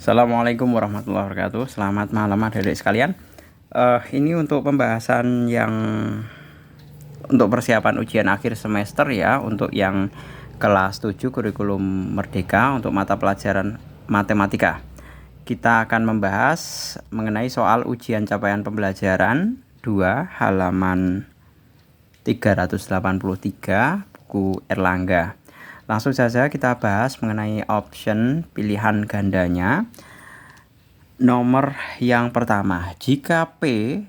Assalamualaikum warahmatullahi wabarakatuh. Selamat malam adik-adik sekalian. Ini untuk pembahasan yang untuk persiapan ujian akhir semester ya, untuk yang kelas 7 kurikulum merdeka untuk mata pelajaran matematika. Kita akan membahas mengenai soal ujian capaian pembelajaran 2 halaman 383 buku Erlangga. Langsung saja kita bahas mengenai option pilihan gandanya. Nomor yang pertama, jika P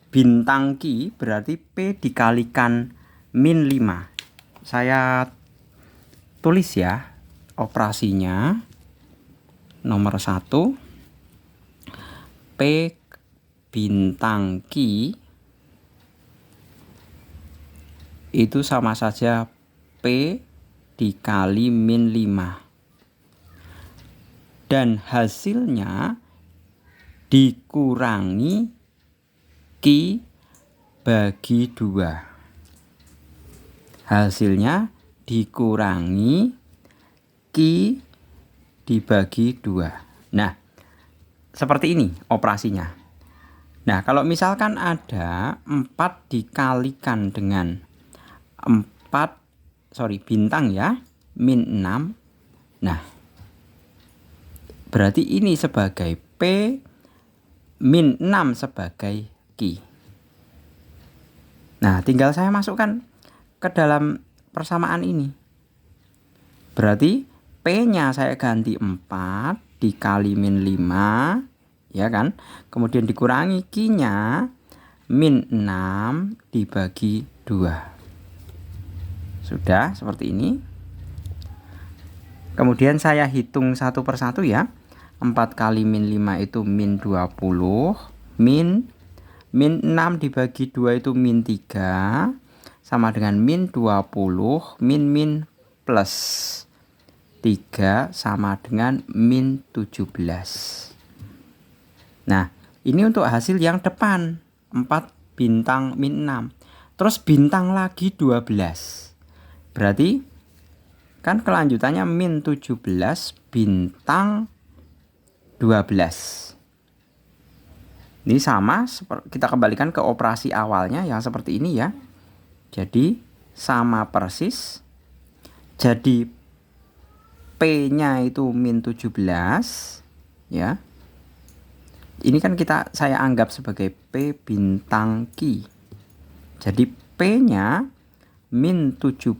bintang Q berarti P dikalikan min 5. Saya tulis ya operasinya. Nomor 1, P bintang Q itu sama saja P dikali min 5. Dan hasilnya dikurangi Q bagi 2. Hasilnya dikurangi Q dibagi 2. Nah, seperti ini operasinya. Nah, kalau misalkan ada 4 dikalikan dengan bintang ya, min 6. Nah, berarti ini sebagai P, min 6 sebagai Q. Nah, tinggal saya masukkan ke dalam persamaan ini. Berarti P-nya saya ganti 4 dikali min 5, ya kan? Kemudian dikurangi Q-nya min 6 dibagi 2. Sudah seperti ini. Kemudian saya hitung satu persatu ya. 4 kali min 5 itu min 20. Min 6 dibagi 2 itu min 3. Sama dengan min 20. Min plus 3 sama dengan min 17. Nah, ini untuk hasil yang depan. 4 bintang min 6. Terus bintang lagi 12. Berarti kan kelanjutannya min 17 bintang 12. Ini sama, kita kembalikan ke operasi awalnya yang seperti ini ya. Jadi sama persis. Jadi P-nya itu min 17 ya. Ini kan saya anggap sebagai P bintang Q. Jadi P-nya min 17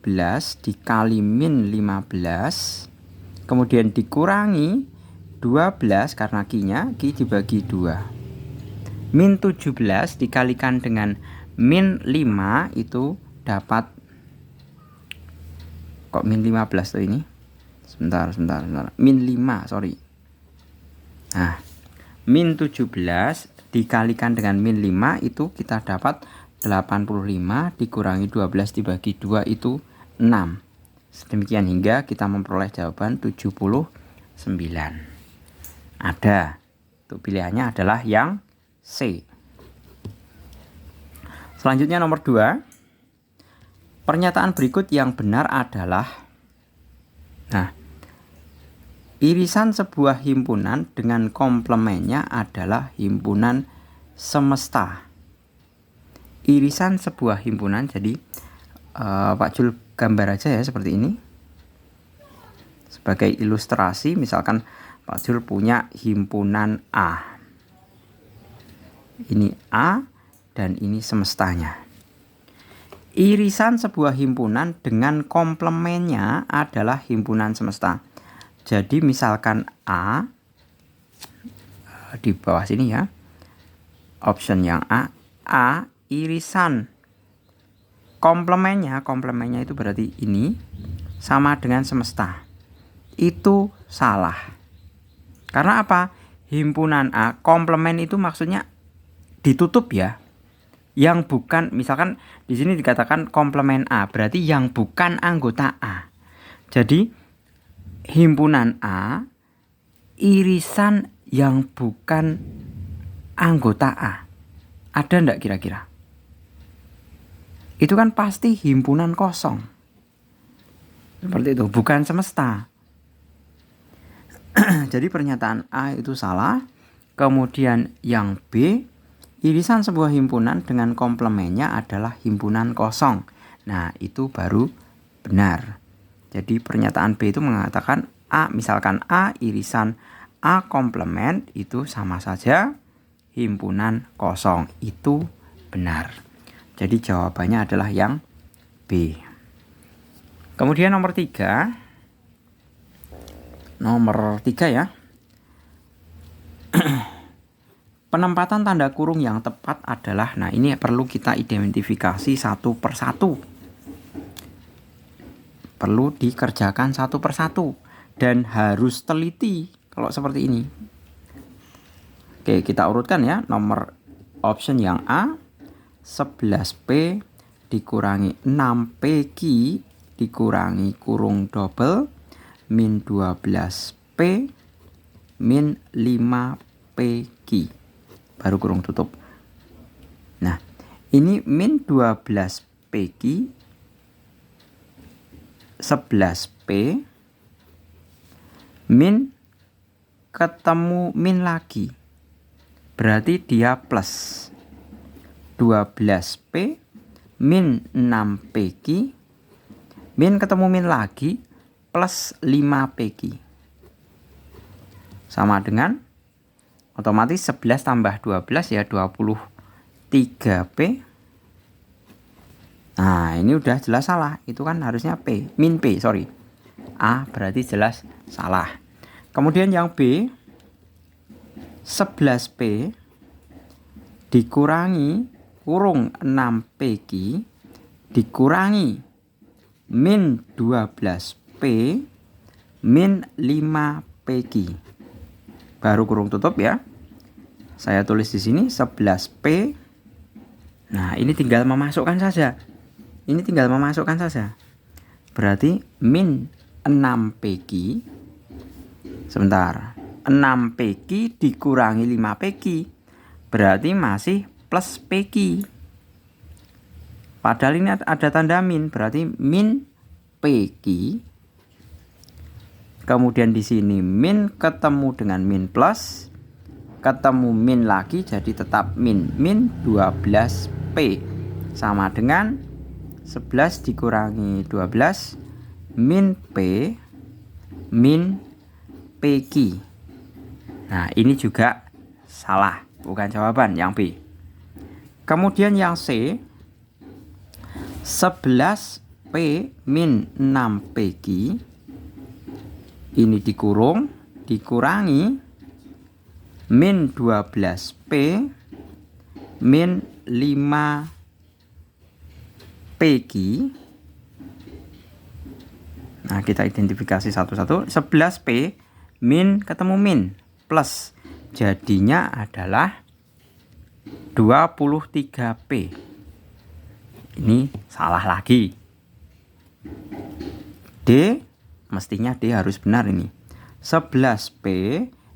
dikali min 15, kemudian dikurangi 12 karena Q-nya, Q dibagi 2. Min 17 dikalikan dengan min 5 itu dapat, kok min 15 tuh ini? Sebentar. Min 5, sorry. Nah, min 17 dikalikan dengan min 5 itu kita dapat 85 dikurangi 12 dibagi 2 itu 6. Sedemikian hingga kita memperoleh jawaban 79. Ada. Untuk pilihannya adalah yang C. Selanjutnya nomor 2. Pernyataan berikut yang benar adalah, nah, irisan sebuah himpunan dengan komplemennya adalah himpunan semesta. Irisan sebuah himpunan, jadi Pak Jul gambar aja ya seperti ini sebagai ilustrasi. Misalkan Pak Jul punya himpunan A, ini A dan ini semestanya. Irisan sebuah himpunan dengan komplemennya adalah himpunan semesta. Jadi misalkan A di bawah sini ya, option yang A irisan komplemennya itu berarti ini sama dengan semesta. Itu salah. Karena apa? Himpunan A, komplemen itu maksudnya ditutup ya. Yang bukan, misalkan di sini dikatakan komplemen A, berarti yang bukan anggota A. Jadi himpunan A irisan yang bukan anggota A. Ada enggak kira-kira? Itu kan pasti himpunan kosong. Seperti itu, bukan semesta. Jadi pernyataan A itu salah. Kemudian yang B, irisan sebuah himpunan dengan komplemennya adalah himpunan kosong. Nah, itu baru benar. Jadi pernyataan B itu mengatakan A, misalkan A irisan A komplement itu sama saja himpunan kosong. Itu benar. Jadi jawabannya adalah yang B. Kemudian nomor 3. Nomor 3 ya. Penempatan tanda kurung yang tepat adalah, nah ini perlu kita identifikasi satu persatu. Perlu dikerjakan satu persatu dan harus teliti kalau seperti ini. Oke, kita urutkan ya. Nomor option yang A, 11P dikurangi 6PQ dikurangi kurung double min 12P min 5PQ baru kurung tutup. Nah, ini min 12PQ 11P min ketemu min lagi. Berarti dia plus 12P min 6PQ min ketemu min lagi plus 5PQ. Sama dengan otomatis 11 tambah 12 ya 23P. Nah, ini udah jelas salah. Itu kan harusnya P, min P, sorry. A berarti jelas salah. Kemudian yang B, 11P dikurangi kurung 6PQ dikurangi min 12P min 5PQ. Baru kurung tutup ya. Saya tulis di sini 11P. Nah, ini tinggal memasukkan saja. Ini tinggal memasukkan saja. Berarti min 6PQ. Sebentar. 6PQ dikurangi 5PQ. Berarti masih plus PQ. Padahal ini ada tanda min, berarti min PQ. Kemudian di sini min ketemu dengan min plus, ketemu min lagi jadi tetap min. Min 12P sama dengan 11 dikurangi 12 min P min PQ. Nah, ini juga salah, bukan jawaban yang B. Kemudian yang C, 11P min 6PQ ini dikurung, dikurangi min 12P min 5PQ. Nah, kita identifikasi satu-satu. 11P min ketemu min plus, jadinya adalah 23P. Ini salah lagi. D, mestinya D harus benar ini. 11P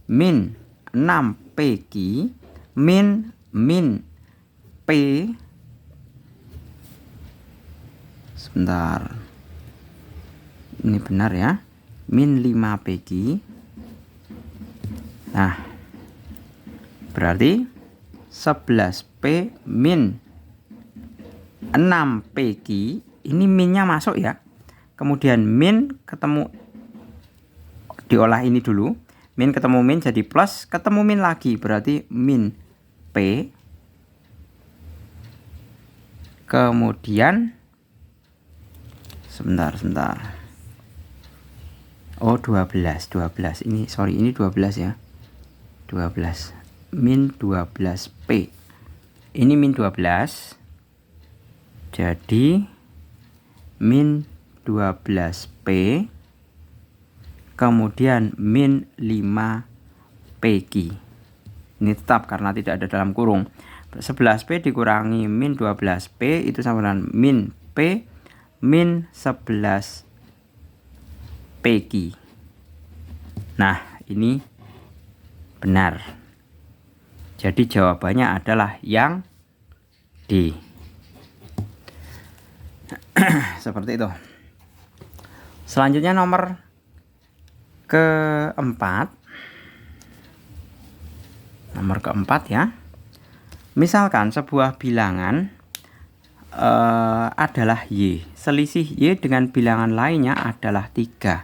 min 6PQ min P. Sebentar. Ini benar ya. Min 5PQ. Nah, berarti 11P min 6PQ, ini minnya masuk ya. Kemudian min ketemu, diolah ini dulu. Min ketemu min jadi plus, ketemu min lagi. Berarti min P. Kemudian, sebentar. Oh, 12. Ini, sorry, ini 12 ya. 12. Min 12P. Ini min 12. Jadi min 12P kemudian min 5PQ. Ini tetap karena tidak ada dalam kurung. 11P dikurangi min 12P itu sama dengan min P min 11PQ. Nah, ini benar. Jadi jawabannya adalah yang D. Seperti itu. Selanjutnya nomor keempat. Nomor keempat ya. Misalkan sebuah bilangan adalah Y. Selisih Y dengan bilangan lainnya adalah 3.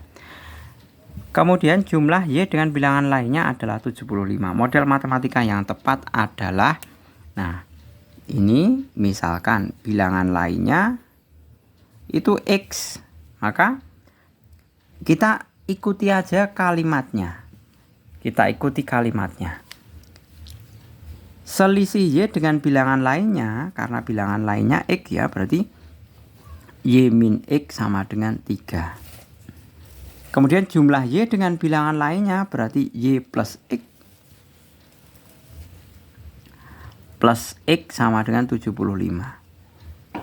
Kemudian jumlah Y dengan bilangan lainnya adalah 75. Model matematika yang tepat adalah, nah ini misalkan bilangan lainnya itu X, maka kita ikuti aja kalimatnya. Kita ikuti kalimatnya. Selisih Y dengan bilangan lainnya, karena bilangan lainnya X ya, berarti Y min X sama dengan 3. Kemudian jumlah Y dengan bilangan lainnya berarti Y plus X. Plus X sama dengan 75.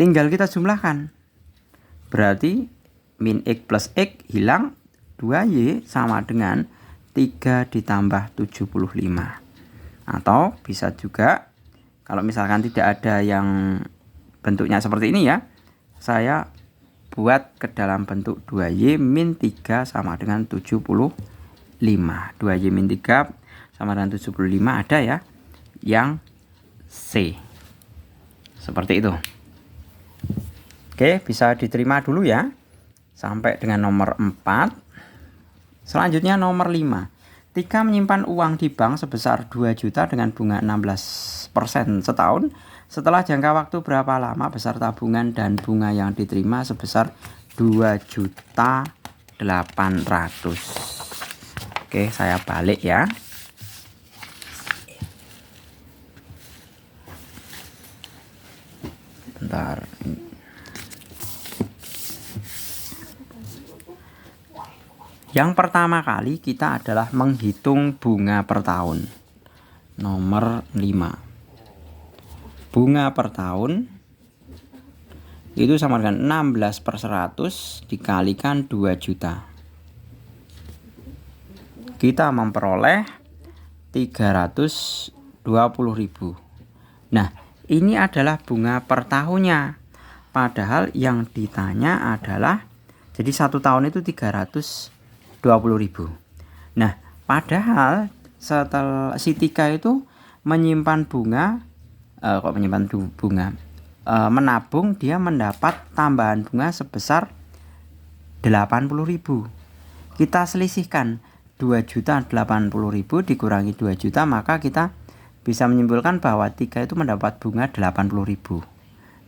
Tinggal kita jumlahkan. Berarti min X plus X hilang, 2Y sama dengan 3 ditambah 75. Atau bisa juga kalau misalkan tidak ada yang bentuknya seperti ini ya, saya buat ke dalam bentuk 2Y min 3 sama dengan 75. 2Y min 3 sama dengan 75 ada ya, yang C. Seperti itu. Oke, bisa diterima dulu ya. Sampai dengan nomor 4. Selanjutnya nomor 5. Tika menyimpan uang di bank sebesar 2 juta dengan bunga 16% setahun. Setelah jangka waktu berapa lama besar tabungan dan bunga yang diterima sebesar 2.800.000. Oke, saya balik ya. Bentar. Yang pertama kali kita adalah menghitung bunga per tahun. Nomor 5. Bunga per tahun itu sama dengan 16/100 dikalikan 2 juta. Kita memperoleh 320.000. Nah, ini adalah bunga per tahunnya. Padahal yang ditanya adalah, jadi 1 tahun itu 320.000. Nah, padahal setelah si Tika itu menyimpan bunga, menabung, dia mendapat tambahan bunga sebesar 80.000. Kita selisihkan 2.080.000 dikurangi 2 juta, maka kita bisa menyimpulkan bahwa Tika itu mendapat bunga 80.000.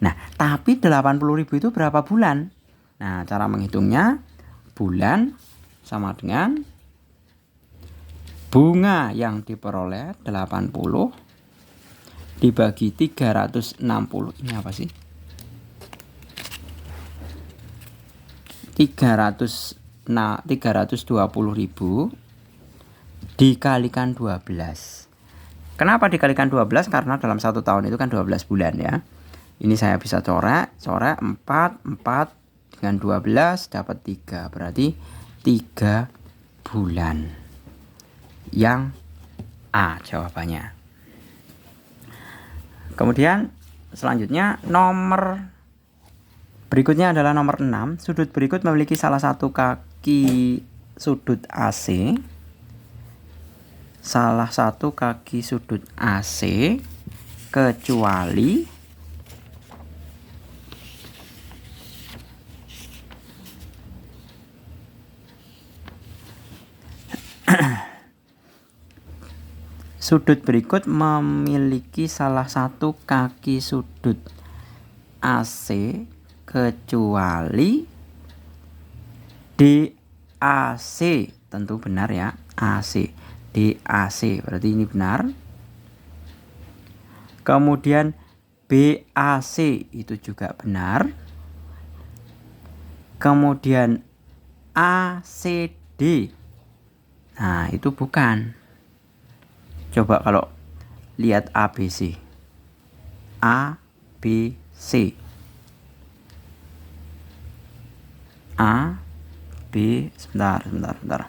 Nah, tapi 80.000 itu berapa bulan? Nah, cara menghitungnya, bulan sama dengan bunga yang diperoleh 80 dibagi 360. Ini apa sih? 320.000 dikalikan 12. Kenapa dikalikan 12? Karena dalam 1 tahun itu kan 12 bulan ya. Ini saya bisa coret 4 dengan 12 dapat 3. Berarti 3 bulan. Yang A jawabannya. Kemudian selanjutnya nomor berikutnya adalah nomor 6. Sudut berikut memiliki salah satu kaki sudut AC. Salah satu kaki sudut AC kecuali sudut berikut memiliki salah satu kaki sudut AC kecuali DAC. Tentu benar ya, AC. DAC berarti ini benar. Kemudian BAC itu juga benar. Kemudian ACD, nah itu bukan. Coba kalau lihat ABC. ABC. A, B, sebentar.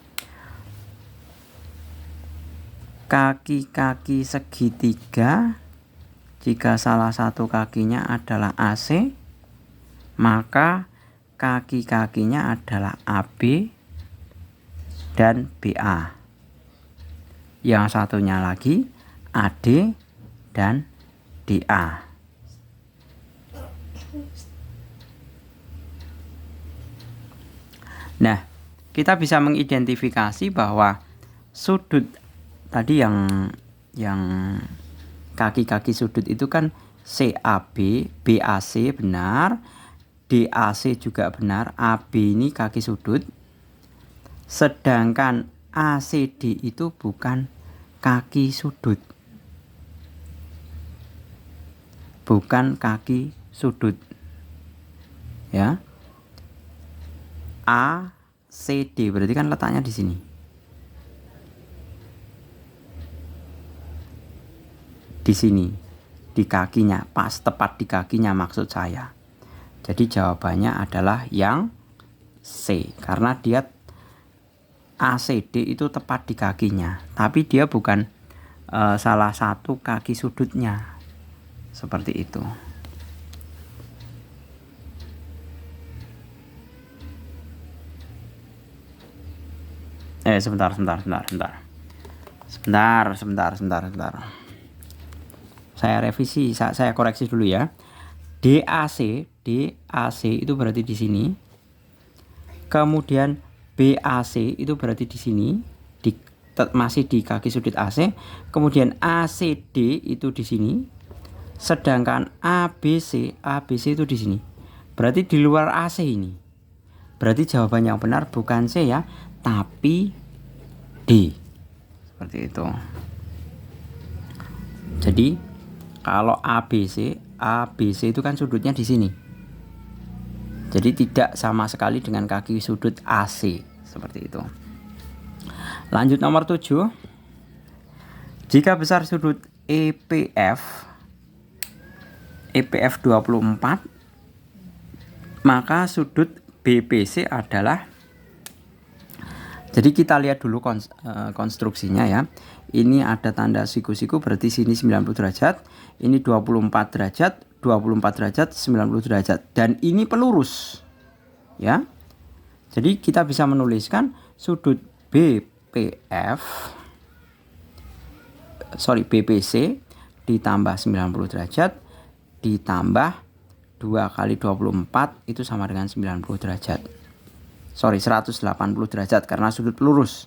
Kaki-kaki segitiga, jika salah satu kakinya adalah AC, maka kaki-kakinya adalah AB dan BA. Yang satunya lagi AD dan DA. Nah, kita bisa mengidentifikasi bahwa sudut tadi yang kaki-kaki sudut itu kan CAB, BAC benar, DAC juga benar, AB ini kaki sudut. Sedangkan ACD itu bukan kaki sudut. Bukan kaki sudut. Ya. ACD berarti kan letaknya di sini. Di sini, di kakinya, pas tepat di kakinya maksud saya. Jadi jawabannya adalah yang C, karena dia ACD itu tepat di kakinya, tapi dia bukan salah satu kaki sudutnya. Seperti itu. Sebentar. Saya revisi, saya koreksi dulu ya. DAC itu berarti di sini. Kemudian BAC itu berarti di sini, masih di kaki sudut AC. Kemudian ACD itu di sini. Sedangkan ABC itu di sini. Berarti di luar AC ini. Berarti jawaban yang benar bukan C ya, tapi D. Seperti itu. Jadi kalau ABC itu kan sudutnya di sini. Jadi tidak sama sekali dengan kaki sudut AC. Seperti itu. Lanjut nomor 7. Jika besar sudut EPF 24, maka sudut BPC adalah, jadi kita lihat dulu konstruksinya ya. Ini ada tanda siku-siku, berarti sini 90 derajat, ini 24 derajat, 24 derajat, 90 derajat, dan ini pelurus ya. Jadi kita bisa menuliskan sudut BPC ditambah 90 derajat ditambah 2 kali 24 itu sama dengan 90 derajat. 180 derajat karena sudut lurus.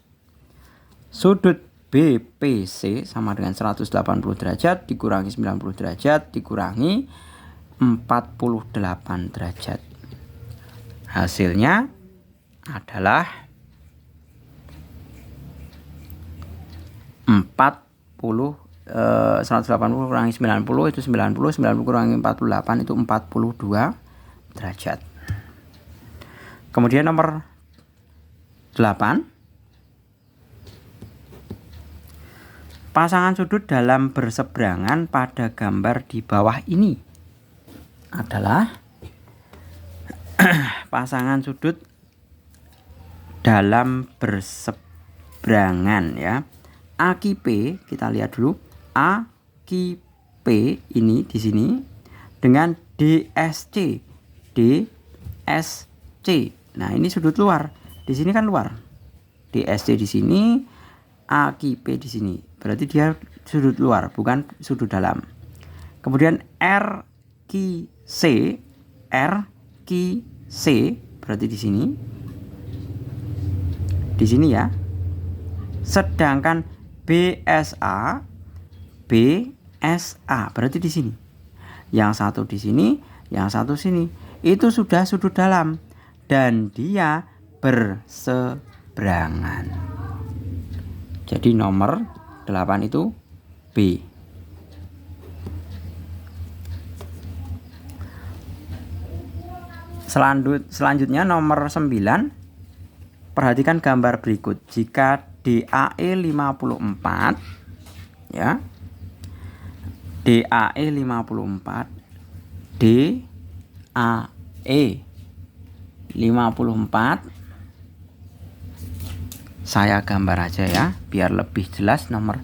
Sudut BPC sama dengan 180 derajat dikurangi 90 derajat dikurangi 48 derajat. Hasilnya adalah 180 kurangi 90 itu 90 kurangi 48 itu 42 derajat. Kemudian nomor 8. Pasangan sudut dalam berseberangan pada gambar di bawah ini adalah pasangan sudut dalam berseberangan ya. AQP kita lihat dulu. AQP ini di sini dengan DSC. Nah, ini sudut luar. Di sini kan luar. DSC di sini, AQP di sini. Berarti dia sudut luar, bukan sudut dalam. Kemudian RQC berarti di sini. Di sini ya. Sedangkan BSA berarti di sini. Yang satu di sini, yang satu sini. Itu sudah sudut dalam dan dia berseberangan. Jadi nomor 8 itu B. Selanjutnya nomor 9. Perhatikan gambar berikut. Jika DAE 54 ya. DAE 54 saya gambar aja ya biar lebih jelas nomor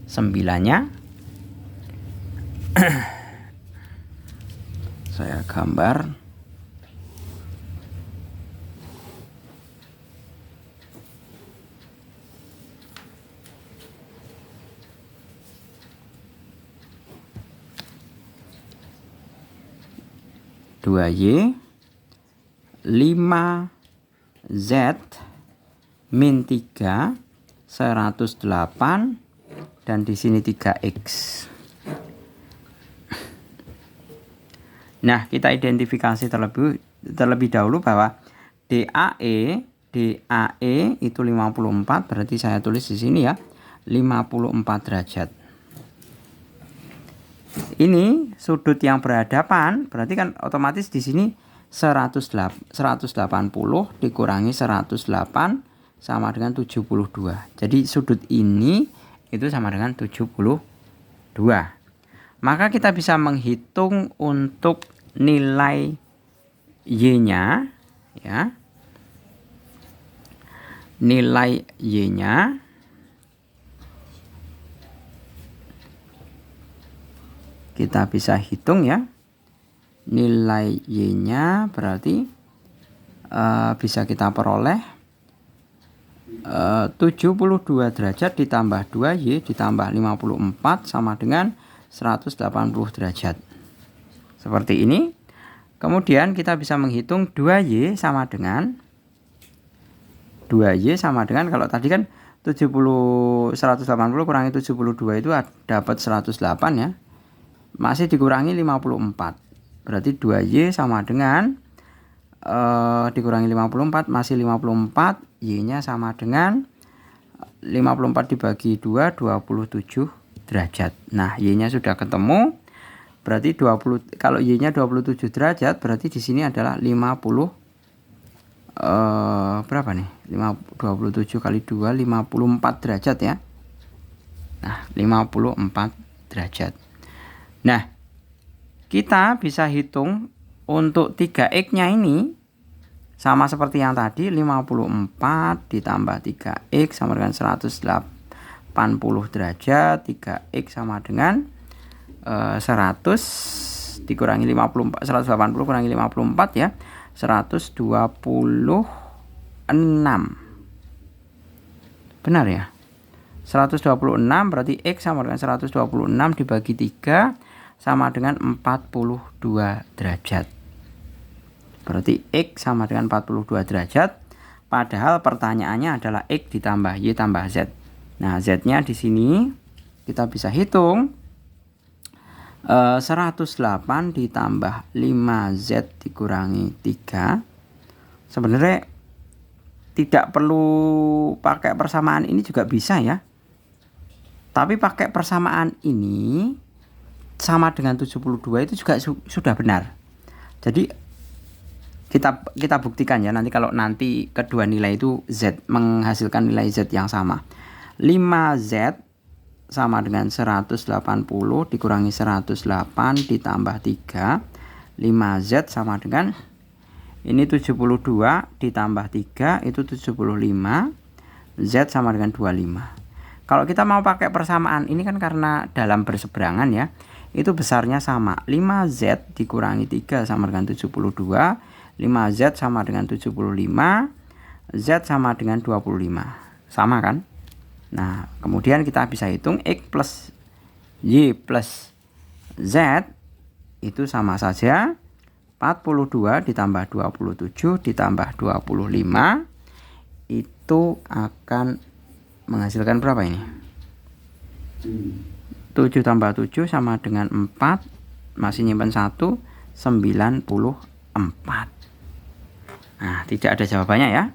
9-nya. Saya gambar. 2Y, 5Z min 3, 108, dan di sini 3X. Nah, kita identifikasi terlebih dahulu bahwa DAE itu 54, berarti saya tulis di sini ya, 54 derajat. Ini sudut yang berhadapan, berarti kan otomatis di sini 180 dikurangi 108 sama dengan 72. Jadi sudut ini itu sama dengan 72. Maka kita bisa menghitung untuk nilai Y-nya ya. Nilai Y-nya kita bisa hitung ya. Nilai Y-nya berarti bisa kita peroleh 72 derajat ditambah 2Y ditambah 54 sama dengan 180 derajat. Seperti ini. Kemudian kita bisa menghitung 2Y sama dengan kalau tadi kan 180 kurangi 72 itu dapat 108 ya. Masih dikurangi 54. Berarti 2Y sama dengan dikurangi 54 masih 54, Y-nya sama dengan 54 dibagi 2, 27 derajat. Nah, Y-nya sudah ketemu. Berarti kalau Y-nya 27 derajat, berarti di sini adalah 27 kali 2 54 derajat ya. Nah, 54 derajat. Nah, kita bisa hitung untuk 3X-nya ini sama seperti yang tadi, 54 ditambah 3X sama dengan 180 derajat. 3X sama dengan 100 dikurangi 54, 180 kurangi 54 ya, 126. Benar ya? 126 berarti X sama dengan 126 dibagi 3 sama dengan 42 derajat. Berarti X sama dengan 42 derajat. Padahal pertanyaannya adalah X ditambah Y tambah Z. Nah, Z-nya di sini kita bisa hitung 108 ditambah 5Z dikurangi 3. Sebenarnya tidak perlu pakai persamaan ini juga bisa ya. Tapi pakai persamaan ini sama dengan 72 itu juga sudah benar. Jadi kita buktikan ya, nanti kalau nanti kedua nilai itu Z menghasilkan nilai Z yang sama. 5Z sama dengan 180 dikurangi 108 ditambah 3. 5Z sama dengan ini 72 ditambah 3 itu 75. Z sama dengan 25. Kalau kita mau pakai persamaan ini kan karena dalam berseberangan ya, itu besarnya sama. 5Z dikurangi 3 sama dengan 72. 5Z sama dengan 75. Z sama dengan 25. Sama kan? Nah, kemudian kita bisa hitung X plus Y plus Z itu sama saja 42 ditambah 27 ditambah 25 itu akan menghasilkan berapa ini? 7 tambah 7 sama dengan 4, masih nyimpan 1, 94. Nah, tidak ada jawabannya ya.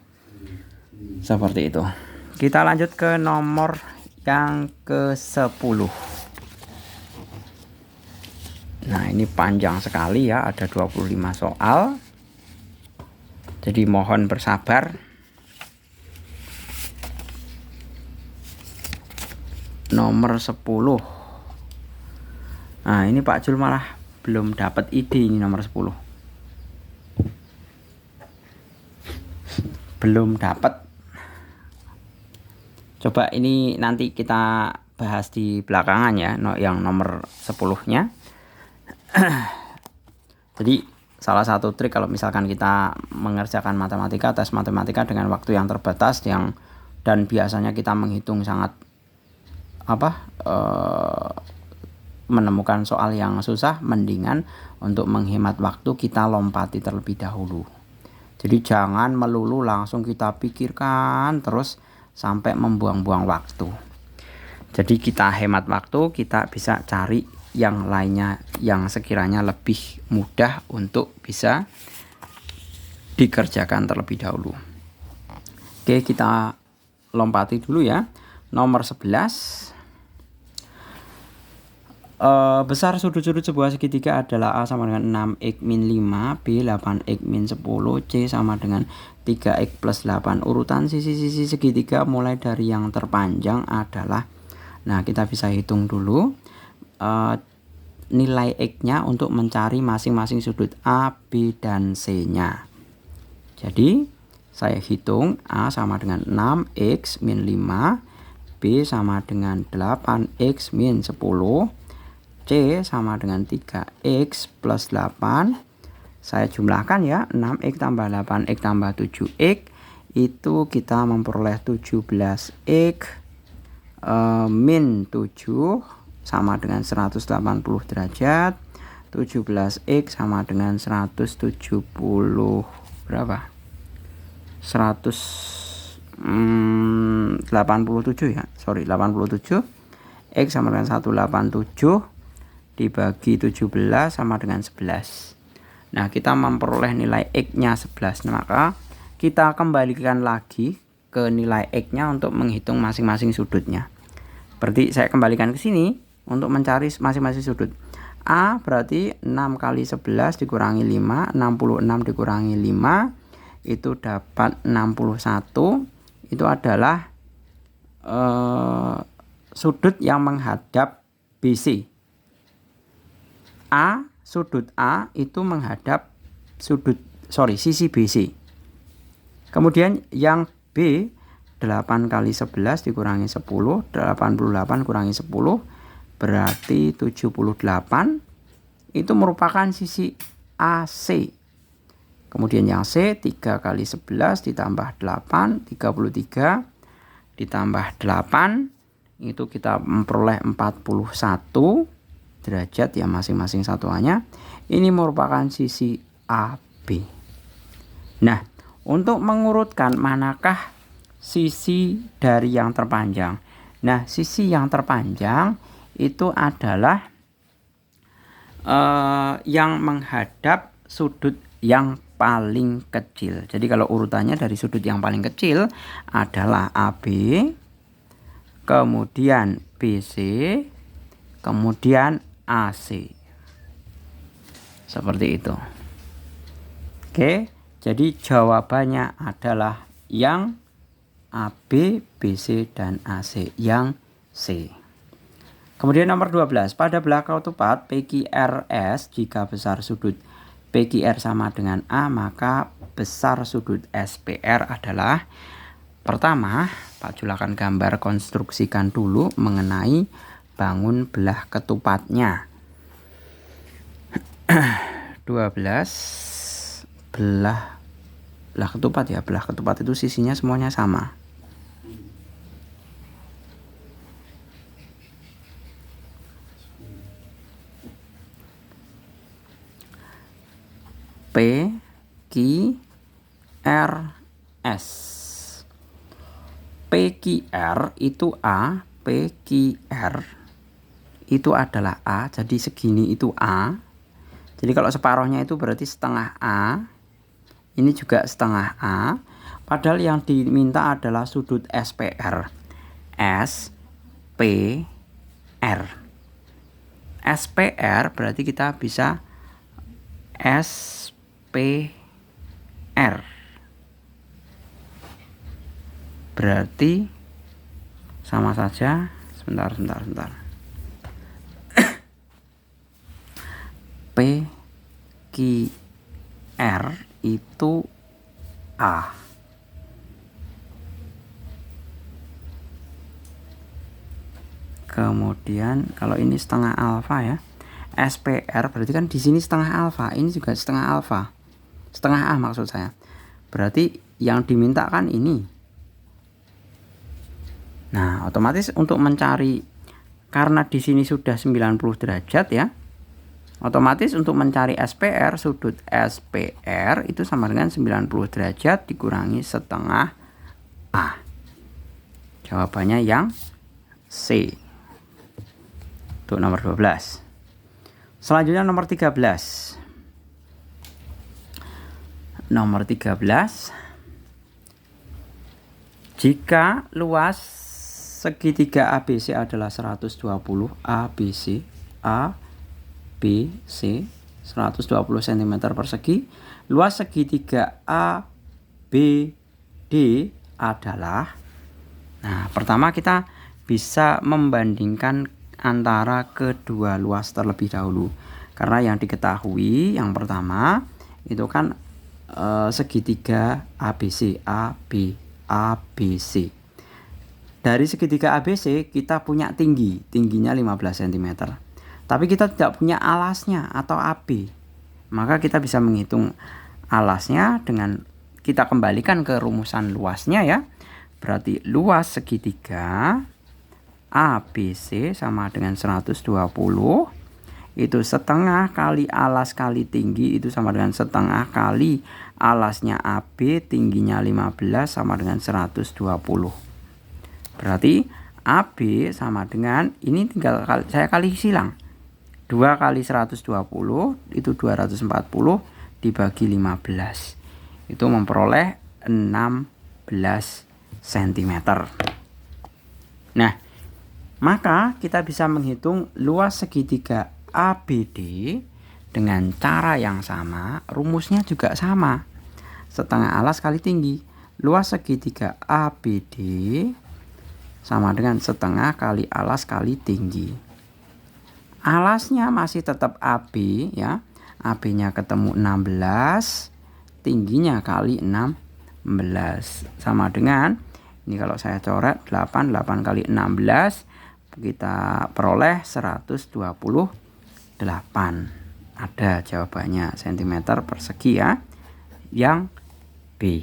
Seperti itu. Kita lanjut ke nomor yang ke-10. Nah, ini panjang sekali ya, ada 25 soal. Jadi mohon bersabar. Nomor 10. Nah, ini Pak Jul malah belum dapat ide ini nomor 10. Belum dapat. Coba ini nanti kita bahas di belakangan ya, yang nomor 10-nya. Jadi salah satu trik kalau misalkan kita mengerjakan matematika, tes matematika dengan waktu yang terbatas dan biasanya kita menghitung sangat menemukan soal yang susah, mendingan untuk menghemat waktu kita lompati terlebih dahulu. Jadi jangan melulu langsung kita pikirkan terus sampai membuang-buang waktu. Jadi kita hemat waktu, kita bisa cari yang lainnya yang sekiranya lebih mudah untuk bisa dikerjakan terlebih dahulu. Oke, kita lompati dulu ya. Nomor 11. Besar sudut-sudut sebuah segitiga adalah A sama dengan 6x min 5, B 8x min 10, C sama dengan 3x plus 8. Urutan sisi-sisi segitiga mulai dari yang terpanjang adalah, nah kita bisa hitung dulu nilai x-nya untuk mencari masing-masing sudut A, B, dan C-nya. Jadi saya hitung A sama dengan 6x min 5, B sama dengan 8x min 10, C sama dengan 3x plus 8. Saya jumlahkan ya, 6x tambah 8x tambah 7x, itu kita memperoleh 17x min 7 sama dengan 180 derajat. 17x sama dengan 170 berapa? 187 ya. Sorry, 87. X sama dengan 187 dibagi 17 sama dengan 11. Nah, kita memperoleh nilai X-nya 11. Maka kita kembalikan lagi ke nilai X-nya untuk menghitung masing-masing sudutnya. Berarti saya kembalikan ke sini untuk mencari masing-masing sudut. A berarti 6 kali 11 dikurangi 5, 66 dikurangi 5, itu dapat 61. Itu adalah sudut yang menghadap BC. Sudut A itu menghadap sisi BC. Kemudian yang B 8 kali 11 dikurangi 10, 88 kurangi 10 berarti 78. Itu merupakan sisi AC. Kemudian yang C 3 kali 11 ditambah 8, 33 ditambah 8, itu kita memperoleh 41 derajat ya masing-masing satuannya. Ini merupakan sisi AB. Nah, untuk mengurutkan manakah sisi dari yang terpanjang. Nah, sisi yang terpanjang itu adalah yang menghadap sudut yang paling kecil. Jadi kalau urutannya dari sudut yang paling kecil adalah AB, kemudian BC, kemudian AC. Seperti itu. Oke, jadi jawabannya adalah yang AB, BC, dan AC, yang C. Kemudian nomor 12, pada belah ketupat PQRS, jika besar sudut PQR sama dengan A, maka besar sudut SPR adalah, pertama, Pak Jul akan gambar konstruksikan dulu mengenai bangun belah ketupatnya. 12 belah ketupat ya. Belah ketupat itu sisinya semuanya sama. P Q R S. PQR itu A, PQR itu adalah A, jadi segini itu A. Jadi kalau separohnya itu berarti setengah A. Ini juga setengah A. Padahal yang diminta adalah sudut SPR. SPR. SPR berarti kita bisa SPR. Berarti sama saja. Sebentar. PQR itu A. Kemudian kalau ini setengah alfa ya. SPR berarti kan di sini setengah alfa, ini juga setengah alfa. Setengah A maksud saya. Berarti yang diminta kan ini. Nah, otomatis untuk mencari karena di sini sudah 90 derajat ya, otomatis untuk mencari SPR, sudut SPR itu sama dengan 90 derajat dikurangi setengah A. Jawabannya yang C. Untuk nomor 12. Selanjutnya nomor 13. Nomor 13. Jika luas segitiga ABC adalah 120 ABC, B, C 120 cm persegi, luas segitiga A, B, D adalah, nah pertama kita bisa membandingkan antara kedua luas terlebih dahulu, karena yang diketahui yang pertama itu kan segitiga ABC, ABC. Dari segitiga ABC kita punya tingginya 15 cm. Tapi kita tidak punya alasnya atau AB. Maka kita bisa menghitung alasnya dengan kita kembalikan ke rumusan luasnya ya. Berarti luas segitiga ABC sama dengan 120. Itu setengah kali alas kali tinggi itu sama dengan setengah kali alasnya AB, tingginya 15 sama dengan 120. Berarti AB sama dengan, ini tinggal saya kali silang. 2 kali 120 itu 240 dibagi 15. Itu memperoleh 16 cm. Nah, maka kita bisa menghitung luas segitiga ABD dengan cara yang sama, rumusnya juga sama. Setengah alas kali tinggi. Luas segitiga ABD sama dengan setengah kali alas kali tinggi. Alasnya masih tetap AB ya. AB-nya ketemu 16, tingginya kali 16 sama dengan, ini kalau saya coret 8 kali 16 kita peroleh 128. Ada jawabannya cm persegi ya, yang B.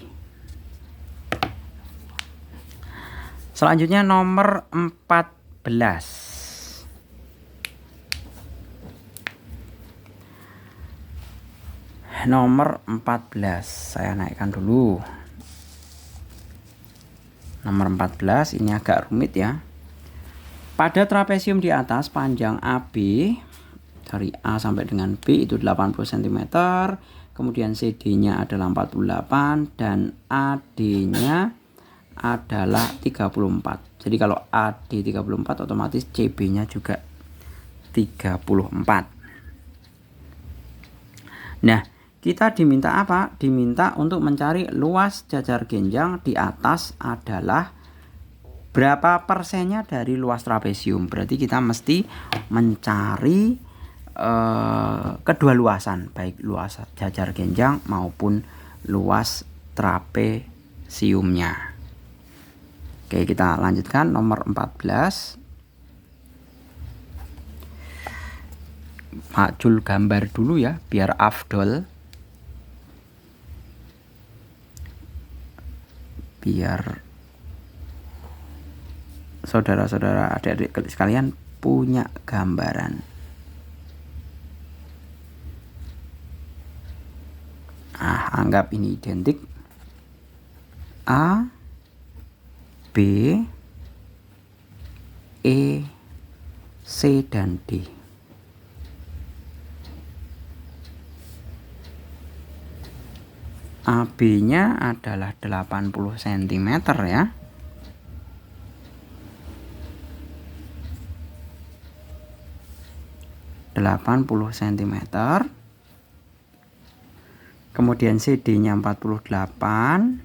Selanjutnya nomor 14. Nomor 14 saya naikkan dulu. Nomor 14 ini agak rumit ya. Pada trapesium di atas panjang AB dari A sampai dengan B itu 80 cm, kemudian CD-nya adalah 48 dan AD-nya adalah 34. Jadi kalau AD 34 otomatis CB-nya juga 34. Nah, kita diminta apa? Diminta untuk mencari luas jajar genjang di atas adalah berapa persennya dari luas trapesium. Berarti kita mesti mencari kedua luasan, baik luas jajar genjang maupun luas trapesiumnya. Oke, kita lanjutkan nomor 14. Pak Jul gambar dulu ya, biar afdol. Biar saudara-saudara, adik-adik sekalian punya gambaran. Anggap ini identik. A, B, E, C, dan D. AB-nya adalah 80 cm ya. cm. Kemudian CD-nya 48.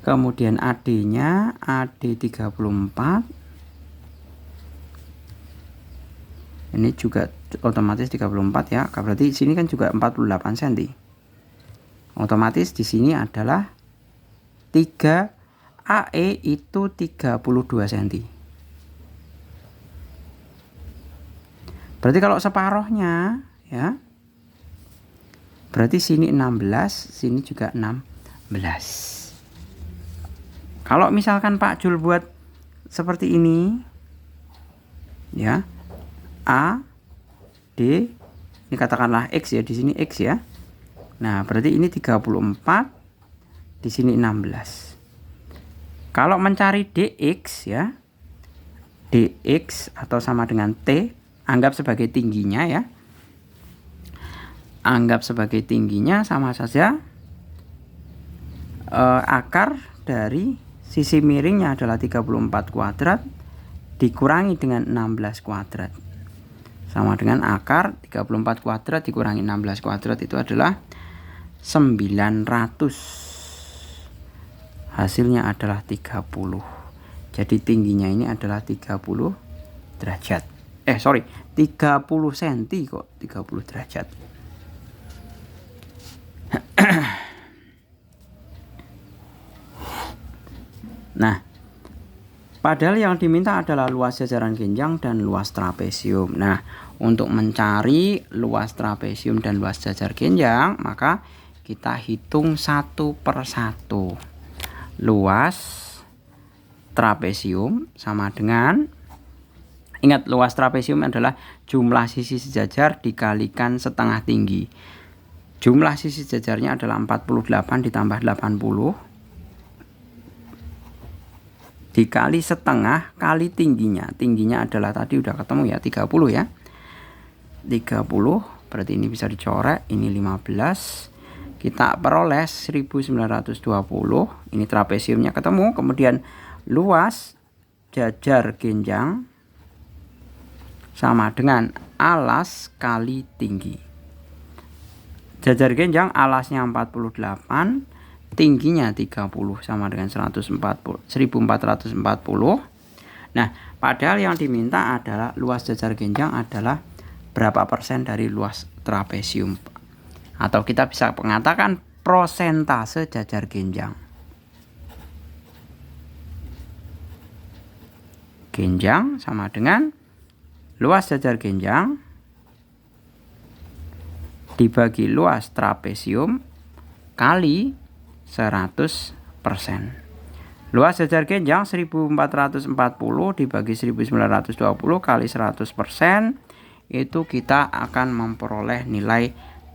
Kemudian AD-nya AD 34. Ini juga otomatis 34 ya. Berarti sini kan juga 48 cm. Otomatis di sini adalah 3 AE itu 32 cm. Berarti kalau separohnya ya. Berarti sini 16, sini juga 16. Kalau misalkan Pak Jul buat seperti ini ya, A D, ini katakanlah X ya, di sini X ya. Nah, berarti ini 34, di sini 16. Kalau mencari DX ya, DX atau sama dengan T, anggap sebagai tingginya ya. Anggap sebagai tingginya sama saja akar dari sisi miringnya adalah 34 kuadrat dikurangi dengan 16 kuadrat. Sama dengan akar 34 kuadrat dikurangi 16 kuadrat itu adalah 900. Hasilnya adalah 30. Jadi tingginya ini adalah 30 derajat. 30 cm kok, 30 derajat. Nah, padahal yang diminta adalah luas jajaran genjang dan luas trapesium. Nah, untuk mencari luas trapesium dan luas jajar genjang, maka kita hitung satu per satu. Luas trapesium sama dengan, ingat luas trapesium adalah jumlah sisi sejajar dikalikan setengah tinggi. Jumlah sisi sejajarnya adalah 48 ditambah 80 dikali setengah kali tingginya. Tingginya adalah tadi udah ketemu ya, 30 ya. 30 berarti ini bisa dicoret, ini 15. Kita peroleh 1920. Ini trapesiumnya ketemu. Kemudian luas jajar genjang sama dengan alas kali tinggi. Jajar genjang alasnya 48, tingginya 30 sama dengan 1440. Nah, padahal yang diminta adalah luas jajar genjang adalah berapa persen dari luas trapesium. Atau kita bisa mengatakan prosentase jajar genjang. Genjang sama dengan luas jajar genjang dibagi luas trapesium kali 100%. Luas jajar genjang 1440 dibagi 1920 kali 100%, itu kita akan memperoleh nilai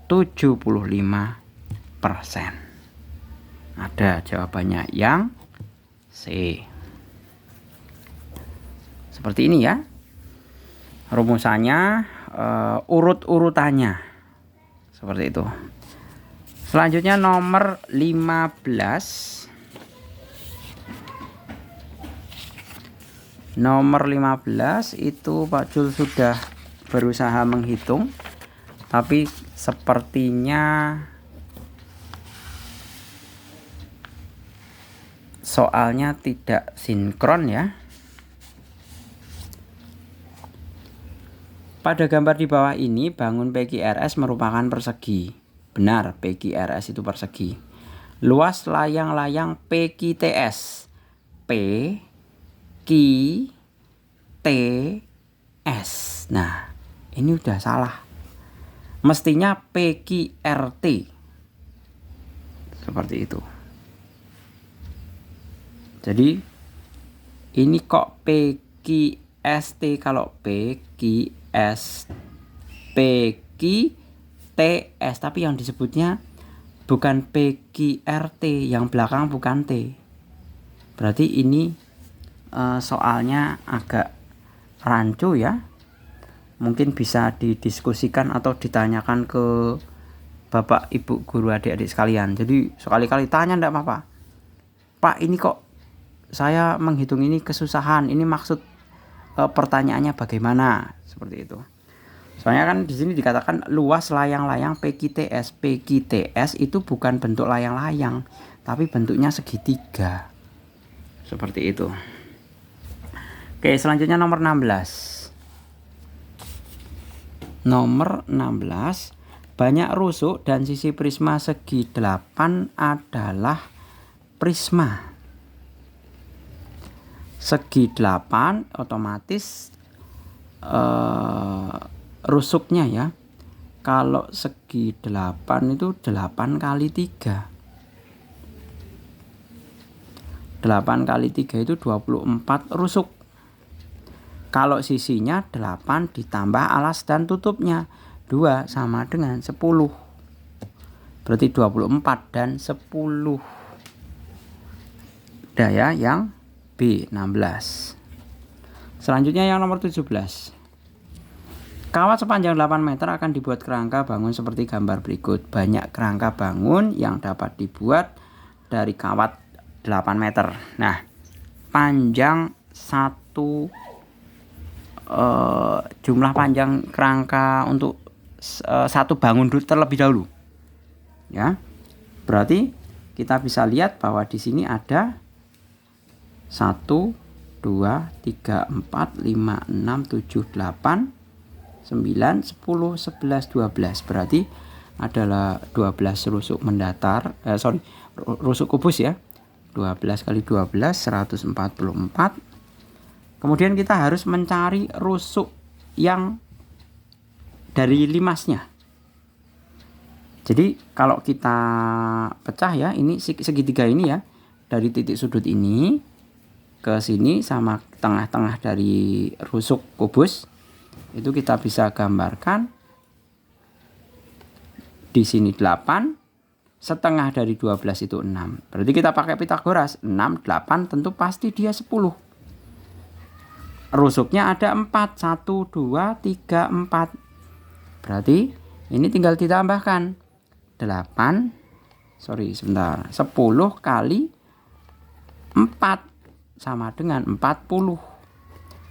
75%. Ada jawabannya yang C. Seperti ini ya. Rumusannya urut-urutannya seperti itu. Selanjutnya nomor 15. Nomor 15 itu Pak Jul sudah berusaha menghitung, tapi sepertinya soalnya tidak sinkron ya. Pada gambar di bawah ini, bangun PQRS merupakan persegi. Benar, PQRS itu persegi. Luas layang-layang PQTS. P, Q, T, S. Nah, ini udah salah. Mestinya PQRT. Seperti itu. Jadi, ini kok PQST, kalau PQS, PQTS, tapi yang disebutnya bukan PQRT, yang belakang bukan T. Berarti ini soalnya agak rancu ya. Mungkin bisa didiskusikan atau ditanyakan ke Bapak Ibu guru adik-adik sekalian. Jadi sekali-kali tanya enggak apa-apa. Pak, ini kok saya menghitung ini kesusahan. Ini maksud pertanyaannya bagaimana? Seperti itu. Soalnya kan di sini dikatakan luas layang-layang PQTS. PQTS itu bukan bentuk layang-layang, tapi bentuknya segitiga. Seperti itu. Oke, selanjutnya nomor 16. Nomor 16. Banyak rusuk dan sisi prisma segi 8 adalah prisma. Segi 8 otomatis rusuknya ya. Kalau segi 8 itu 8 kali 3. 8 kali 3 itu 24 rusuk. Kalau sisinya 8 ditambah alas dan tutupnya 2 sama dengan 10. Berarti 24 dan 10. Daya yang B 16. Selanjutnya yang nomor 17. Kawat sepanjang 8 meter akan dibuat kerangka bangun seperti gambar berikut. Banyak kerangka bangun yang dapat dibuat dari kawat 8 meter. Nah, panjang jumlah panjang kerangka untuk satu bangun terlebih dahulu. Ya. Berarti kita bisa lihat bahwa di sini ada 1 2 3 4 5 6 7 8 9, 10, 11, 12. Berarti adalah 12 rusuk mendatar. Rusuk kubus ya. 12 kali 12 144. Kemudian kita harus mencari rusuk yang dari limasnya. Jadi kalau kita pecah ya, ini segitiga ini ya. Dari titik sudut ini ke sini sama tengah-tengah dari rusuk kubus. Itu kita bisa gambarkan di sini 8, setengah dari 12 itu 6. Berarti kita pakai Pitagoras, 6 8 tentu pasti dia 10. Rusuknya ada 4, 1 2 3 4. Berarti ini tinggal ditambahkan 10 kali 4 sama dengan 40.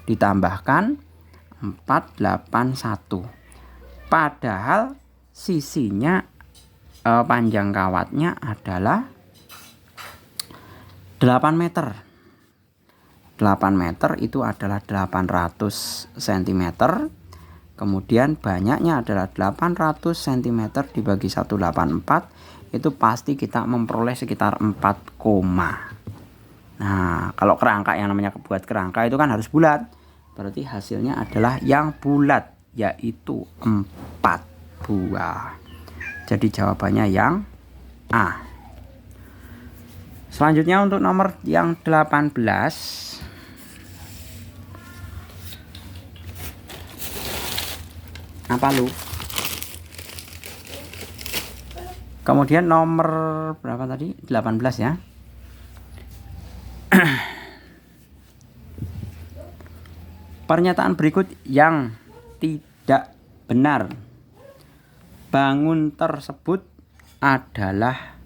Ditambahkan 481. Padahal sisinya panjang kawatnya adalah 8 meter. 8 meter itu adalah 800 cm. Kemudian banyaknya adalah 800 cm dibagi 184. Itu pasti kita memperoleh sekitar 4 koma. Nah, kalau kerangka yang namanya buat kerangka itu kan harus bulat. Berarti hasilnya adalah yang bulat, yaitu 4 buah. Jadi jawabannya yang A. Selanjutnya untuk nomor yang 18. Apa lu? Kemudian nomor berapa tadi? 18 ya. Pernyataan berikut yang tidak benar. Bangun tersebut adalah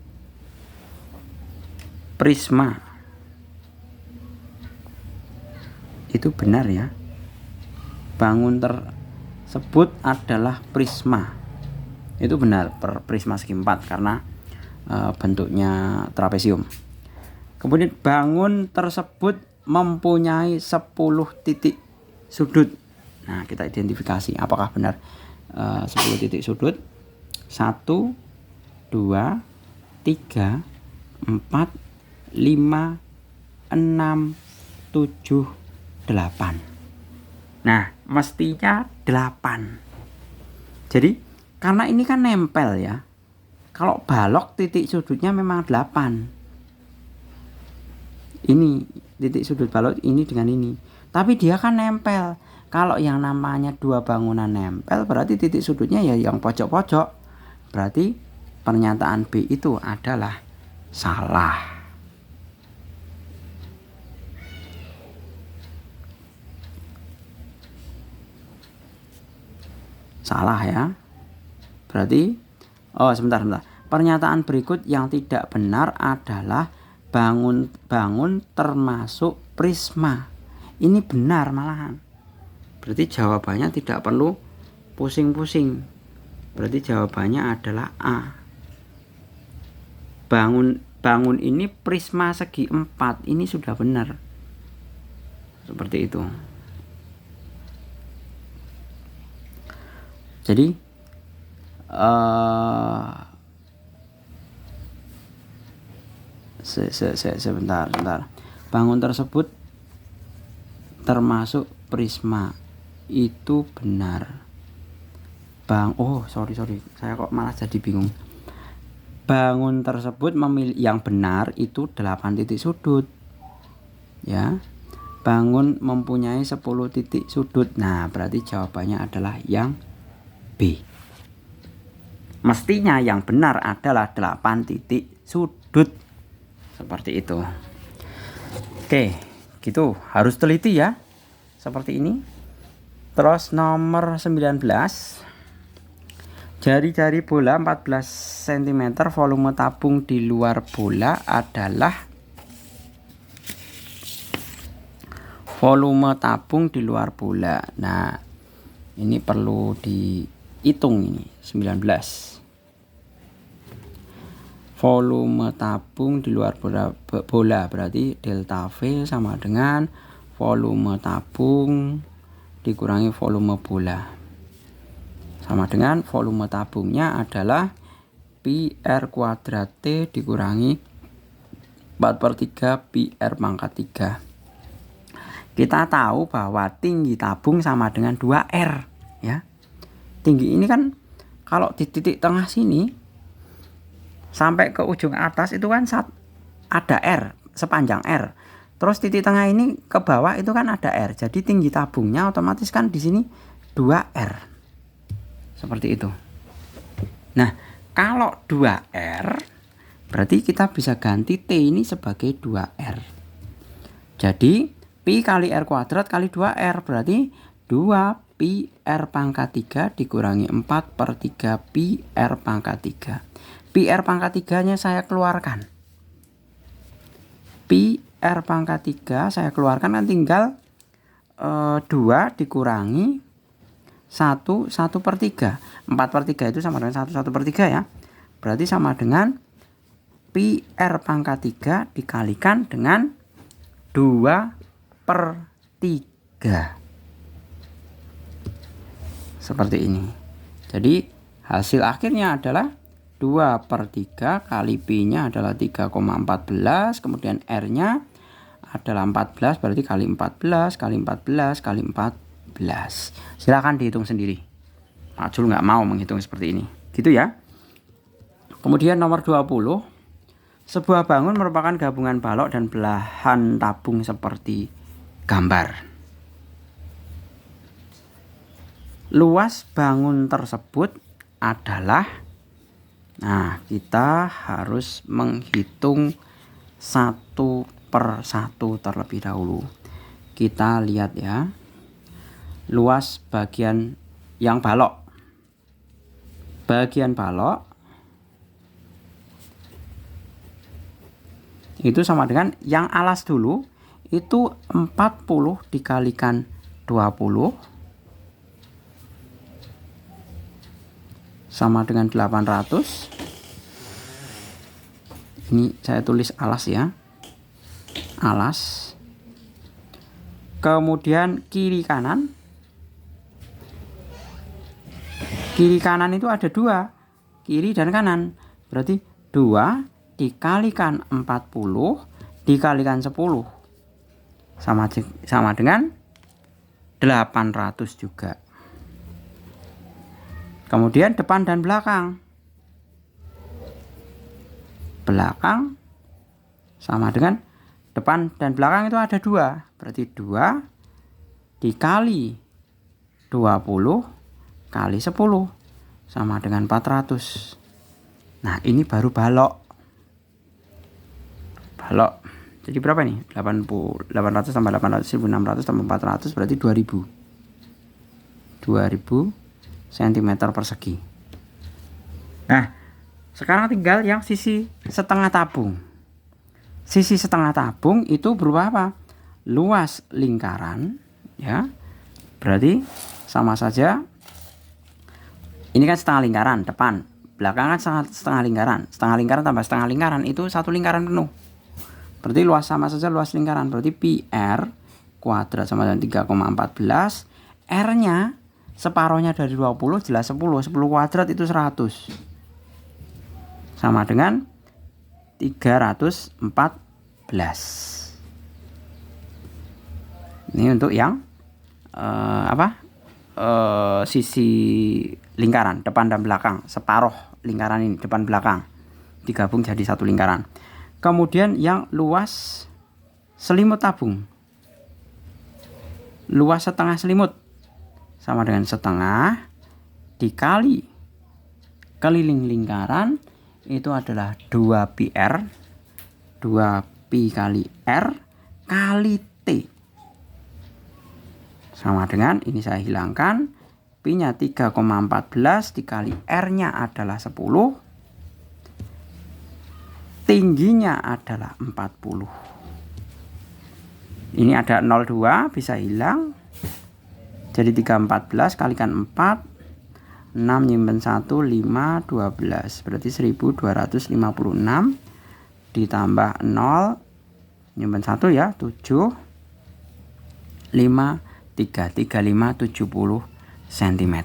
prisma. Itu benar ya. Bangun tersebut adalah prisma. Itu benar, prisma segi 4 karena bentuknya trapesium. Kemudian bangun tersebut mempunyai 10 titik sudut. Nah, kita identifikasi apakah benar 10 titik sudut. 1 2 3 4 5 6 7 8. Nah, mestinya 8. Jadi karena ini kan nempel ya. Kalau balok titik sudutnya memang 8. Ini titik sudut balok ini dengan ini. Tapi dia kan nempel. Kalau yang namanya dua bangunan nempel berarti titik sudutnya ya yang pojok-pojok. Berarti pernyataan B itu adalah salah. Salah ya. Berarti sebentar. Pernyataan berikut yang tidak benar adalah bangun termasuk prisma. Ini benar malahan. Berarti jawabannya tidak perlu pusing-pusing. Berarti jawabannya adalah A. Bangun ini prisma segi 4. Ini sudah benar. Seperti itu. Jadi sebentar. Bangun tersebut termasuk prisma. Itu benar. Sorry. Saya kok malah jadi bingung. Bangun tersebut memilih yang benar itu 8 titik sudut. ya. Bangun mempunyai 10 titik sudut. Nah, berarti jawabannya adalah yang B. Mestinya yang benar adalah 8 titik sudut. Seperti itu. Oke, gitu. Harus teliti ya. Seperti ini. Terus nomor 19. Jari-jari bola 14 cm, volume tabung di luar bola adalah volume tabung di luar bola. Nah, ini perlu dihitung ini 19. Volume tabung di luar bola berarti delta V sama dengan volume tabung dikurangi volume bola. Sama dengan volume tabungnya adalah pi R kuadrat T dikurangi 4/3 pi R pangkat 3. Kita tahu bahwa tinggi tabung sama dengan 2R ya. Tinggi ini kan kalau di titik tengah sini sampai ke ujung atas itu kan ada R, sepanjang R. Terus titik tengah ini ke bawah itu kan ada R. Jadi tinggi tabungnya otomatis kan di sini 2R. Seperti itu. Nah, kalau 2R berarti kita bisa ganti T ini sebagai 2R. Jadi pi kali R kuadrat kali 2R berarti 2 pi R pangkat 3 dikurangi 4/3 pi R pangkat 3. Pi R pangkat 3-nya saya keluarkan. Pi R pangkat 3 saya keluarkan kan tinggal 2 dikurangi 1/3. 4/3 itu sama dengan 1/3 ya. Berarti sama dengan pi R pangkat 3 dikalikan dengan 2/3. Seperti ini. Jadi hasil akhirnya adalah 2/3 kali pi-nya adalah 3,14, kemudian R-nya adalah 14, berarti kali 14 kali 14 kali 14. Silakan dihitung sendiri. Pak Jul nggak mau menghitung seperti ini. Gitu ya. Kemudian nomor 20. Sebuah bangun merupakan gabungan balok dan belahan tabung seperti gambar. Luas bangun tersebut adalah, nah kita harus menghitung 1/1 terlebih dahulu. Kita lihat ya, luas bagian yang balok. Bagian balok itu sama dengan yang alas dulu itu 40 dikalikan 20 sama dengan 800. Ini saya tulis alas ya, alas. Kemudian kiri kanan itu ada 2, kiri dan kanan, berarti 2 dikalikan 40 dikalikan 10 sama dengan 800 juga. Kemudian depan dan belakang. Belakang sama dengan depan dan belakang itu ada 2. Berarti 2 dikali 20 kali 10 sama dengan 400. Nah, ini baru balok. Balok. Jadi berapa nih? 800 tambah 800, 1600 tambah 400 berarti 2000. 2000 cm persegi. Nah, sekarang tinggal yang sisi setengah tabung. Sisi setengah tabung itu berupa apa? Luas lingkaran ya. Berarti sama saja. Ini kan setengah lingkaran depan, belakang kan setengah lingkaran. Setengah lingkaran tambah setengah lingkaran itu satu lingkaran penuh. Berarti luas sama saja luas lingkaran. Berarti pi R kuadrat sama dengan 3,14. R-nya separohnya dari 20 jelas 10. 10 kuadrat itu 100. Sama dengan 314. Ini untuk yang sisi lingkaran depan dan belakang. Separoh lingkaran ini depan belakang digabung jadi satu lingkaran. Kemudian yang luas selimut tabung. Luas setengah selimut sama dengan setengah dikali keliling lingkaran itu adalah 2πr, 2π kali R kali T. Sama dengan, ini saya hilangkan, Pi-nya 3,14 dikali R-nya adalah 10. Tingginya adalah 40. Ini ada 0,2 bisa hilang. Jadi 314 kalikan 4. 6 nyimpen 1, 5, 12. Berarti 1256. Ditambah 0. Nyimpen 1 ya, 7. 5, 3, 35, 70 cm.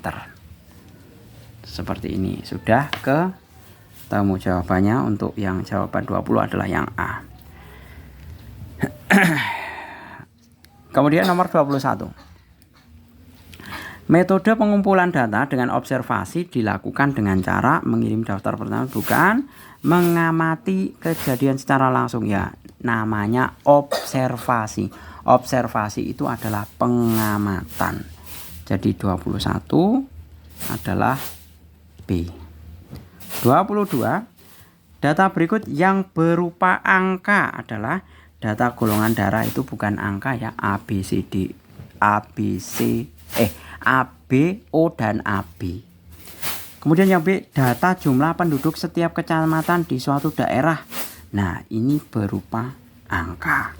Seperti ini. Sudah ketemu jawabannya. Untuk yang jawaban 20 adalah yang A. Kemudian nomor 21. Metode pengumpulan data dengan observasi dilakukan dengan cara mengirim daftar pertama, bukan mengamati kejadian secara langsung, ya. Namanya observasi. Observasi itu adalah pengamatan. Jadi 21 adalah B. 22. Data berikut yang berupa angka adalah data golongan darah, itu bukan angka ya, A, B, C, D, A, B, O, dan AB. Kemudian yang B, data jumlah penduduk setiap kecamatan di suatu daerah. Nah, ini berupa angka.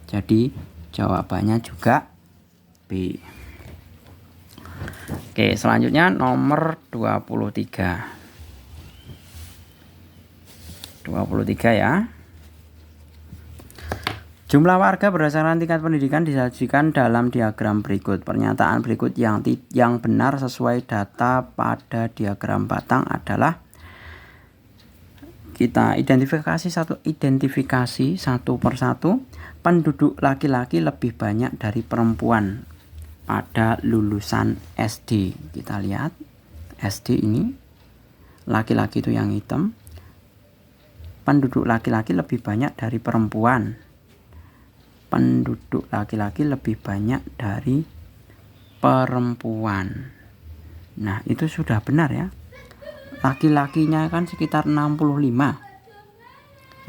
Jadi jawabannya juga B. Oke, selanjutnya nomor 23. 23 ya. Jumlah warga berdasarkan tingkat pendidikan disajikan dalam diagram berikut. Pernyataan berikut yang benar sesuai data pada diagram batang adalah, kita identifikasi satu persatu. Penduduk laki-laki lebih banyak dari perempuan pada lulusan SD. Kita lihat SD ini, laki-laki itu yang hitam. Penduduk laki-laki lebih banyak dari perempuan. Penduduk laki-laki lebih banyak dari perempuan. Nah, itu sudah benar ya. Laki-lakinya kan sekitar 65.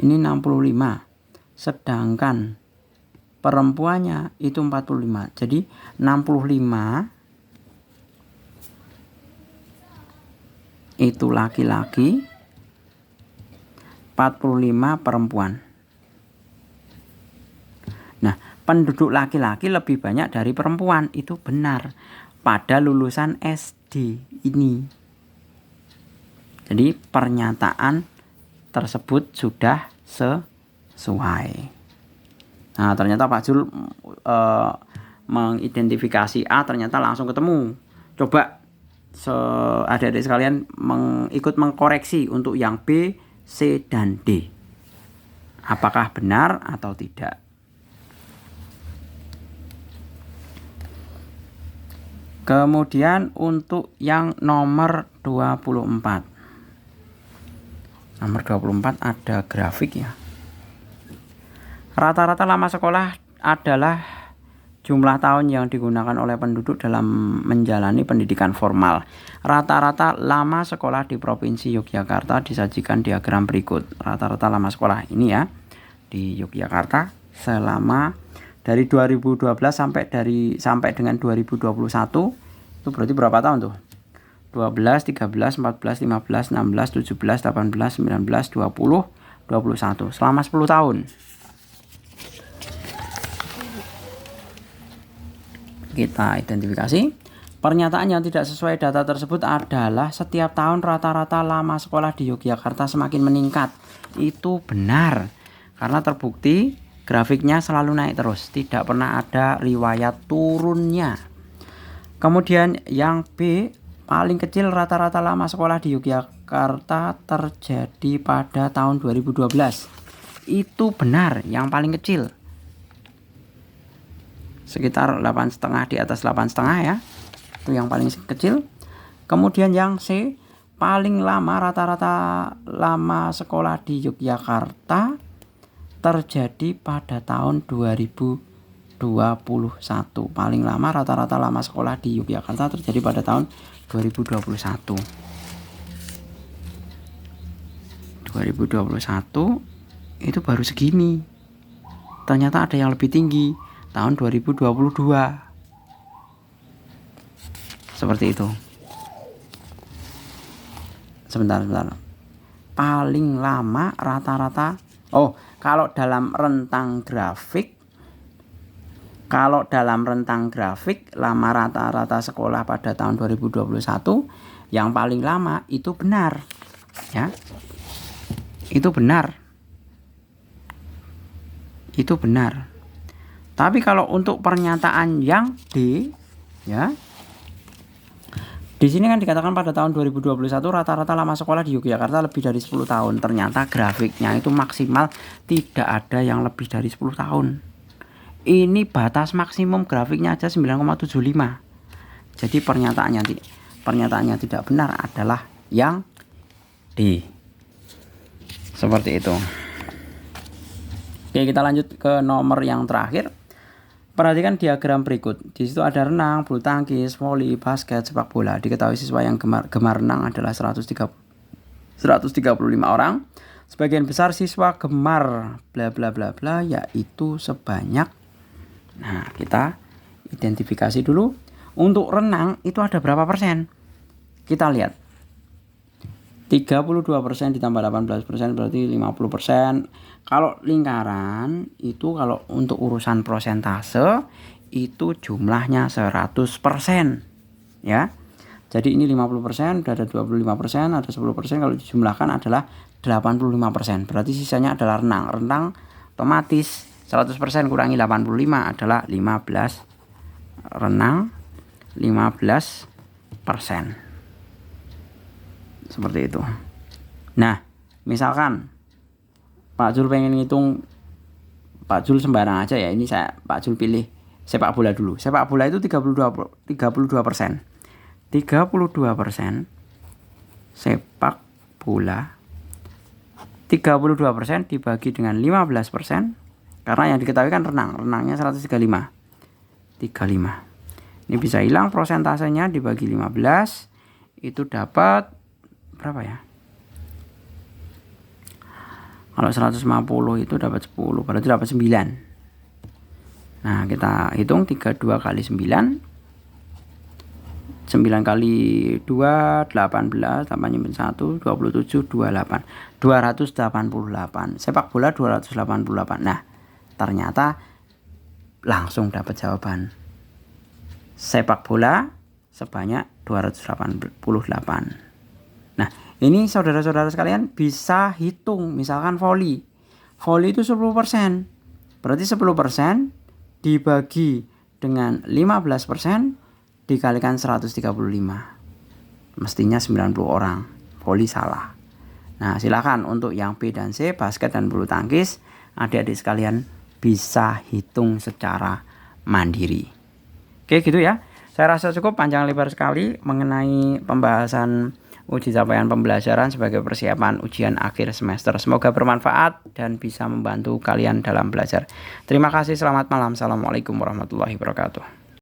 Ini 65. Sedangkan perempuannya itu 45. Jadi 65 itu laki-laki, 45 perempuan. Nah, penduduk laki-laki lebih banyak dari perempuan, itu benar pada lulusan SD ini. Jadi pernyataan tersebut sudah sesuai. Nah, ternyata Pak Jul mengidentifikasi A, ternyata langsung ketemu. Coba adik-adik sekalian ikut mengkoreksi untuk yang B, C, dan D. Apakah benar atau tidak? Kemudian untuk yang nomor 24. Nomor 24 ada grafik ya. Rata-rata lama sekolah adalah jumlah tahun yang digunakan oleh penduduk dalam menjalani pendidikan formal. Rata-rata lama sekolah di Provinsi Yogyakarta disajikan diagram berikut. Rata-rata lama sekolah ini ya di Yogyakarta selama dari 2012 sampai dengan 2021 itu berarti berapa tahun tuh? 12, 13, 14, 15, 16, 17, 18, 19, 20, 21. Selama 10 tahun. Kita identifikasi. Pernyataan yang tidak sesuai data tersebut adalah setiap tahun rata-rata lama sekolah di Yogyakarta semakin meningkat. Itu benar. Karena terbukti grafiknya selalu naik terus, tidak pernah ada riwayat turunnya. Kemudian yang B, paling kecil rata-rata lama sekolah di Yogyakarta terjadi pada tahun 2012. Itu benar, yang paling kecil. Sekitar 8,5, di atas 8,5 ya. Itu yang paling kecil. Kemudian yang C, paling lama rata-rata lama sekolah di Yogyakarta terjadi pada tahun 2021. Paling lama rata-rata lama sekolah di Yogyakarta terjadi pada tahun 2021. 2021 itu baru segini. Ternyata ada yang lebih tinggi tahun 2022. Seperti itu. Sebentar. Paling lama rata-rata. Kalau dalam rentang grafik lama rata-rata sekolah pada tahun 2021 yang paling lama itu benar. Ya. Itu benar. Tapi kalau untuk pernyataan yang D, ya. Di sini kan dikatakan pada tahun 2021 rata-rata lama sekolah di Yogyakarta lebih dari 10 tahun. Ternyata grafiknya itu maksimal tidak ada yang lebih dari 10 tahun. Ini batas maksimum grafiknya aja 9,75. Jadi pernyataannya tidak benar adalah yang D. Seperti itu. Oke, kita lanjut ke nomor yang terakhir. Perhatikan diagram berikut. Di situ ada renang, bulu tangkis, voli, basket, sepak bola. Diketahui siswa yang gemar renang adalah 135 orang. Sebagian besar siswa gemar bla bla bla bla yaitu sebanyak. Nah, kita identifikasi dulu. Untuk renang itu ada berapa persen? Kita lihat. 32% ditambah 18% berarti 50%. Kalau lingkaran itu kalau untuk urusan prosentase itu jumlahnya 100%. Ya. Jadi ini 50%, ada 25%, ada 10%, kalau dijumlahkan adalah 85%. Berarti sisanya adalah renang. Renang otomatis 100% kurangi 85 adalah 15. Renang 15%. Seperti itu. Nah, misalkan Pak Jul pengen ngitung, Pak Jul sembarang aja ya. Ini Pak Jul pilih sepak bola dulu. Sepak bola itu 32%. 32% sepak bola. 32% dibagi dengan 15%. Karena yang diketahui kan renangnya 135. 35. Ini bisa hilang prosentasenya dibagi 15 itu dapat berapa ya? Kalau 150 itu dapat 10, berarti dapat 9. Nah, kita hitung 32 kali 9. 9 kali 2, 18, 8 nyimpen 1, 27, 28. 288. Sepak bola 288. Nah, ternyata langsung dapat jawaban. Sepak bola sebanyak 288. Nah, ini saudara-saudara sekalian bisa hitung. Misalkan voli. Voli itu 10%. Berarti 10% dibagi dengan 15% dikalikan 135. Mestinya 90 orang. Voli salah. Nah, silakan untuk yang B dan C, basket dan bulu tangkis, adik-adik sekalian bisa hitung secara mandiri. Oke, gitu ya. Saya rasa cukup panjang lebar sekali mengenai pembahasan uji capaian pembelajaran sebagai persiapan ujian akhir semester. Semoga bermanfaat dan bisa membantu kalian dalam belajar. Terima kasih, selamat malam. Assalamualaikum warahmatullahi wabarakatuh.